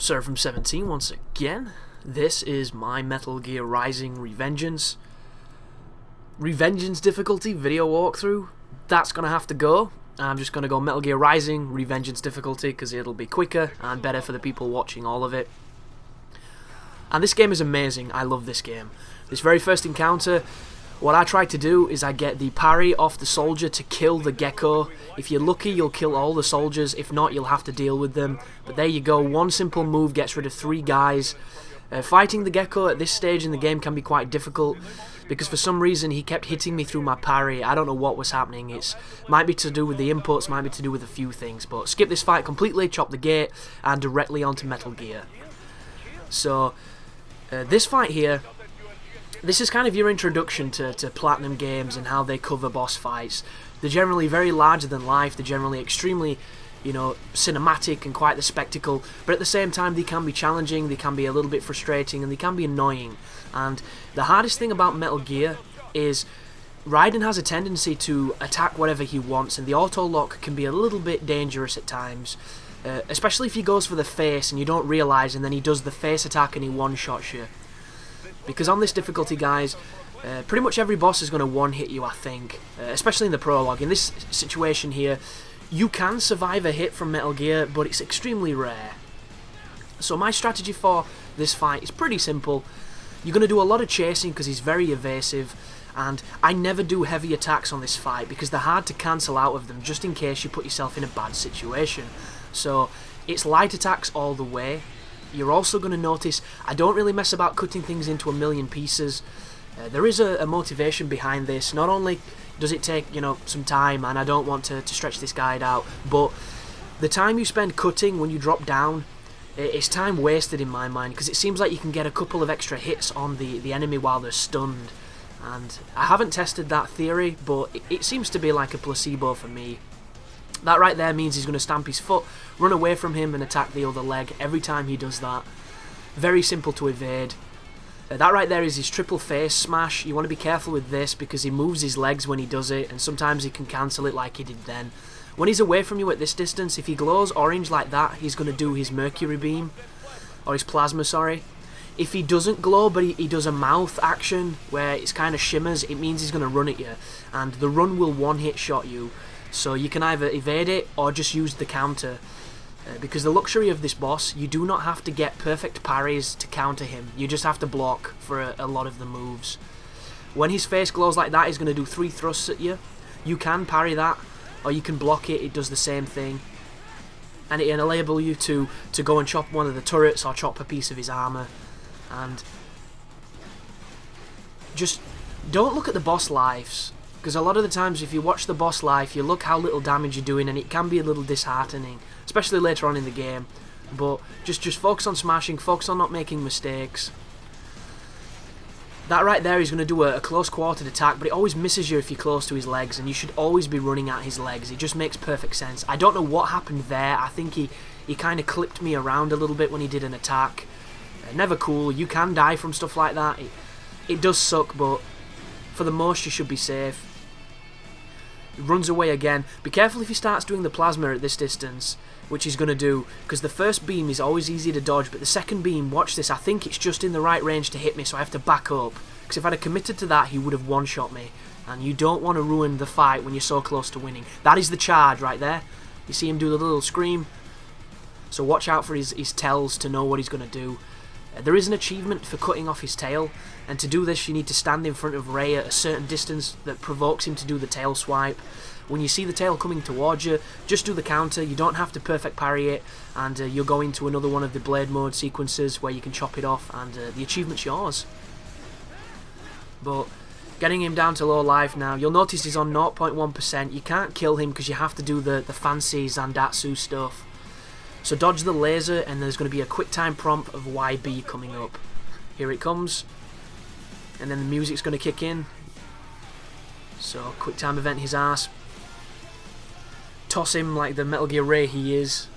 Sir from 17 once again. This is my Metal Gear Rising Revengeance Difficulty video walkthrough. That's gonna have to go. I'm just gonna go Metal Gear Rising Revengeance Difficulty because it'll be quicker and better for the people watching all of it. And this game is amazing. I love this game. This very first encounter, what I try to do is I get the parry off the soldier to kill the gecko. If you're lucky, you'll kill all the soldiers. If not, you'll have to deal with them. But there you go. One simple move gets rid of 3 guys. Fighting the gecko at this stage in the game can be quite difficult because for some reason he kept hitting me through my parry. I don't know what was happening. It might be to do with the inputs, might be to do with a few things. But skip this fight completely, chop the gate, and directly onto Metal Gear. So, this fight here, this is kind of your introduction to Platinum games and how they cover boss fights. They're generally very larger than life, they're generally extremely, cinematic and quite the spectacle, but at the same time they can be challenging, they can be a little bit frustrating, and they can be annoying. And the hardest thing about Metal Gear is Raiden has a tendency to attack whatever he wants, and the auto-lock can be a little bit dangerous at times. Especially if he goes for the face and you don't realise, and then he does the face attack and he one-shots you. Because on this difficulty, guys, pretty much every boss is going to one-hit you, I think. Especially in the prologue. In this situation here, you can survive a hit from Metal Gear, but it's extremely rare. So my strategy for this fight is pretty simple. You're going to do a lot of chasing because he's very evasive, and I never do heavy attacks on this fight because they're hard to cancel out of them just in case you put yourself in a bad situation. So it's light attacks all the way. You're also going to notice I don't really mess about cutting things into a million pieces. There is a motivation behind this. Not only does it take some time, and I don't want to stretch this guide out, but the time you spend cutting when you drop down, it's time wasted in my mind, because it seems like you can get a couple of extra hits on the enemy while they're stunned. And I haven't tested that theory, but it seems to be like a placebo for me. That right there means he's going to stamp his foot, run away from him and attack the other leg every time he does that. Very simple to evade. That right there is his triple face smash. You want to be careful with this because he moves his legs when he does it, and sometimes he can cancel it like he did then. When he's away from you at this distance, if he glows orange like that, he's going to do his mercury beam, or his plasma, sorry. If he doesn't glow but he does a mouth action where it's kind of shimmers, it means he's going to run at you, and the run will one-hit shot you. So you can either evade it or just use the counter. Because the luxury of this boss, you do not have to get perfect parries to counter him. You just have to block for a lot of the moves. When his face glows like that, he's going to do 3 thrusts at you. You can parry that, or you can block it. It does the same thing. And it will enable you to go and chop one of the turrets or chop a piece of his armour. And just don't look at the boss lives. Because a lot of the times if you watch the boss life, you look how little damage you're doing, and it can be a little disheartening, especially later on in the game. But just focus on smashing, focus on not making mistakes. That right there is going to do a close quartered attack, but it always misses you if you're close to his legs, and you should always be running at his legs. It just makes perfect sense. I don't know what happened there. I think he kind of clipped me around a little bit when he did an attack. Never cool. You can die from stuff like that. It does suck, but for the most you should be safe. Runs away again. Be careful if he starts doing the plasma at this distance, which he's going to do, because the first beam is always easy to dodge, but the second beam, watch this, I think it's just in the right range to hit me, so I have to back up, because if I'd have committed to that, he would have one-shot me, and you don't want to ruin the fight when you're so close to winning. That is the charge right there. You see him do the little scream, so watch out for his tells to know what he's going to do. There is an achievement for cutting off his tail, and to do this you need to stand in front of Ray at a certain distance that provokes him to do the tail swipe. When you see the tail coming towards you, just do the counter. You don't have to perfect parry it, and you'll go into another one of the blade mode sequences where you can chop it off, and the achievement's yours. But getting him down to low life now, you'll notice he's on 0.1%. You can't kill him because you have to do the fancy Zandatsu stuff. So dodge the laser, and there's going to be a quick time prompt of YB coming up. Here it comes. And then the music's going to kick in. So quick time event his ass. Toss him like the Metal Gear Ray he is.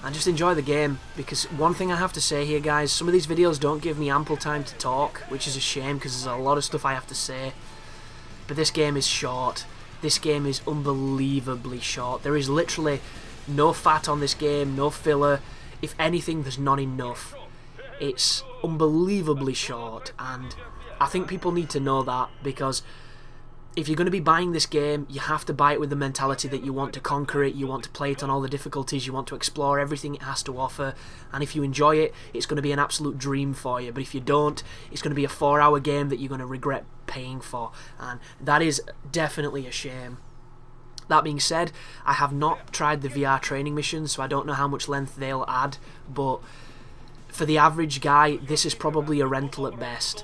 And just enjoy the game. Because one thing I have to say here, guys, some of these videos don't give me ample time to talk, which is a shame because there's a lot of stuff I have to say. But this game is short. This game is unbelievably short. There is literally no fat on this game, no filler. If anything, there's not enough. It's unbelievably short, and I think people need to know that, because if you're going to be buying this game, you have to buy it with the mentality that you want to conquer it, you want to play it on all the difficulties, you want to explore everything it has to offer, and if you enjoy it, it's going to be an absolute dream for you. But if you don't, it's going to be a 4-hour game that you're going to regret paying for, and that is definitely a shame. That being said, I have not tried the VR training missions, so I don't know how much length they'll add, but for the average guy, this is probably a rental at best.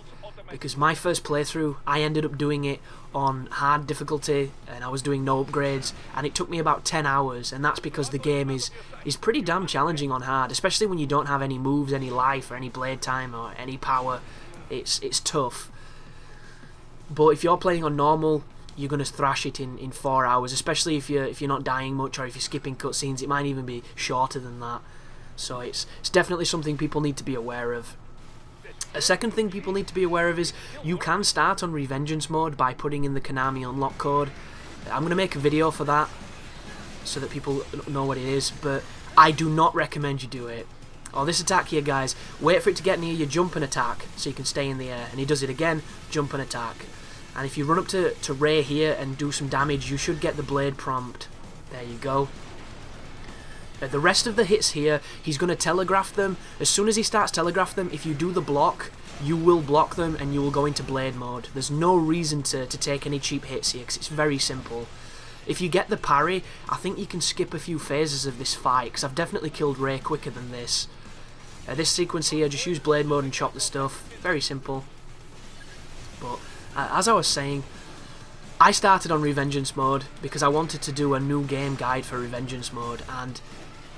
Because my first playthrough, I ended up doing it on hard difficulty, and I was doing no upgrades, and it took me about 10 hours, and that's because the game is pretty damn challenging on hard, especially when you don't have any moves, any life, or any blade time, or any power. It's tough. But if you're playing on normal, you're going to thrash it in 4 hours, especially if you're not dying much, or if you're skipping cutscenes. It might even be shorter than that. So it's definitely something people need to be aware of. A second thing people need to be aware of is you can start on Revengeance mode by putting in the Konami unlock code. I'm going to make a video for that so that people know what it is, but I do not recommend you do it. Oh, this attack here, guys, wait for it to get near you, jump and attack so you can stay in the air, and he does it again, jump and attack. And if you run up to Ray here and do some damage, you should get the blade prompt. There you go. The rest of the hits here, he's going to telegraph them. As soon as he starts telegraph them, if you do the block, you will block them and you will go into blade mode. There's no reason to take any cheap hits here, because it's very simple. If you get the parry, I think you can skip a few phases of this fight, because I've definitely killed Ray quicker than this. This sequence here, just use blade mode and chop the stuff. Very simple. But as I was saying, I started on Revengeance mode because I wanted to do a new game guide for Revengeance mode, and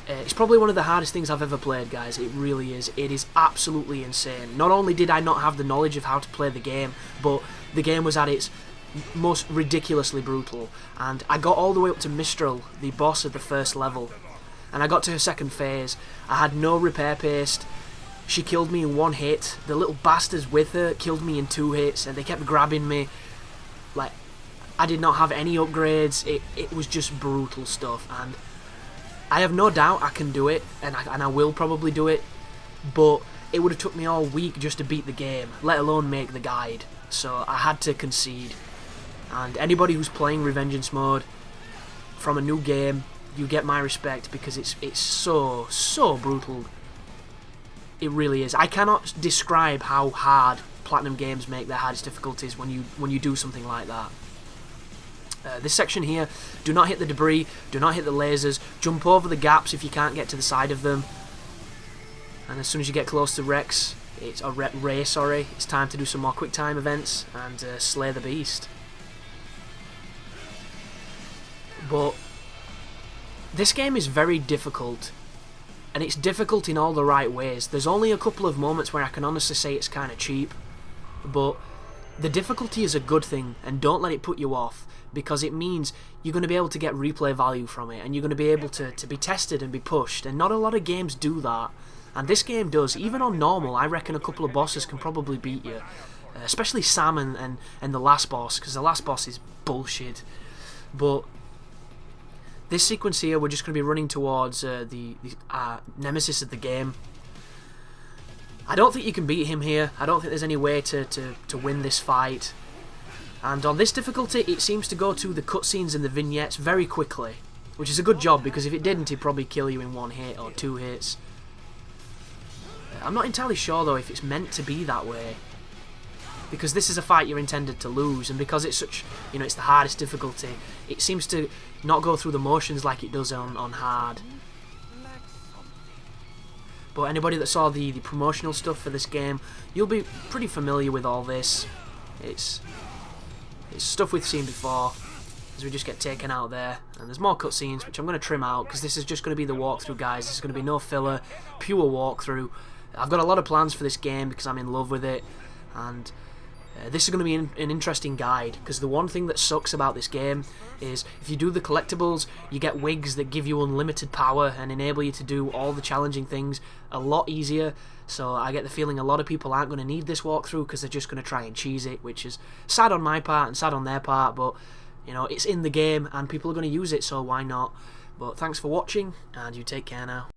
it's probably one of the hardest things I've ever played, guys. It really is. It is absolutely insane. Not only did I not have the knowledge of how to play the game, but the game was at its most ridiculously brutal. And I got all the way up to Mistral, the boss of the first level, and I got to her second phase. I had no repair paste. She killed me in one hit. The little bastards with her killed me in 2 hits, and they kept grabbing me. Like, I did not have any upgrades. It was just brutal stuff, and I have no doubt I can do it, and I will probably do it, but it would have took me all week just to beat the game, let alone make the guide. So I had to concede. And anybody who's playing Revengeance mode from a new game, you get my respect, because it's so brutal. It really is. I cannot describe how hard Platinum Games make their hardest difficulties when you do something like that. This section here, do not hit the debris, do not hit the lasers, jump over the gaps if you can't get to the side of them. And as soon as you get close to Rex, Ray, it's time to do some more quick time events and slay the beast. But this game is very difficult, and it's difficult in all the right ways. There's only a couple of moments where I can honestly say it's kind of cheap, but the difficulty is a good thing, and don't let it put you off, because it means you're going to be able to get replay value from it, and you're going to be able to be tested and be pushed, and not a lot of games do that, and this game does. Even on normal, I reckon a couple of bosses can probably beat you, especially Sam and the last boss, because the last boss is bullshit. But this sequence here, we're just going to be running towards the nemesis of the game. I don't think you can beat him here. I don't think there's any way to win this fight. And on this difficulty, it seems to go to the cutscenes and the vignettes very quickly, which is a good job, because if it didn't, he'd probably kill you in 1 hit or 2 hits. I'm not entirely sure, though, if it's meant to be that way, because this is a fight you're intended to lose, and because it's such, it's the hardest difficulty, it seems to not go through the motions like it does on hard. But anybody that saw the promotional stuff for this game, you'll be pretty familiar with all this. It's stuff we've seen before, as we just get taken out there. And there's more cutscenes, which I'm going to trim out, because this is just going to be the walkthrough, guys. There's going to be no filler, pure walkthrough. I've got a lot of plans for this game, because I'm in love with it, and this is going to be an interesting guide, because the one thing that sucks about this game is if you do the collectibles, you get wigs that give you unlimited power and enable you to do all the challenging things a lot easier. So I get the feeling a lot of people aren't going to need this walkthrough, because they're just going to try and cheese it, which is sad on my part and sad on their part, but it's in the game and people are going to use it, so why not? But thanks for watching, and you take care now.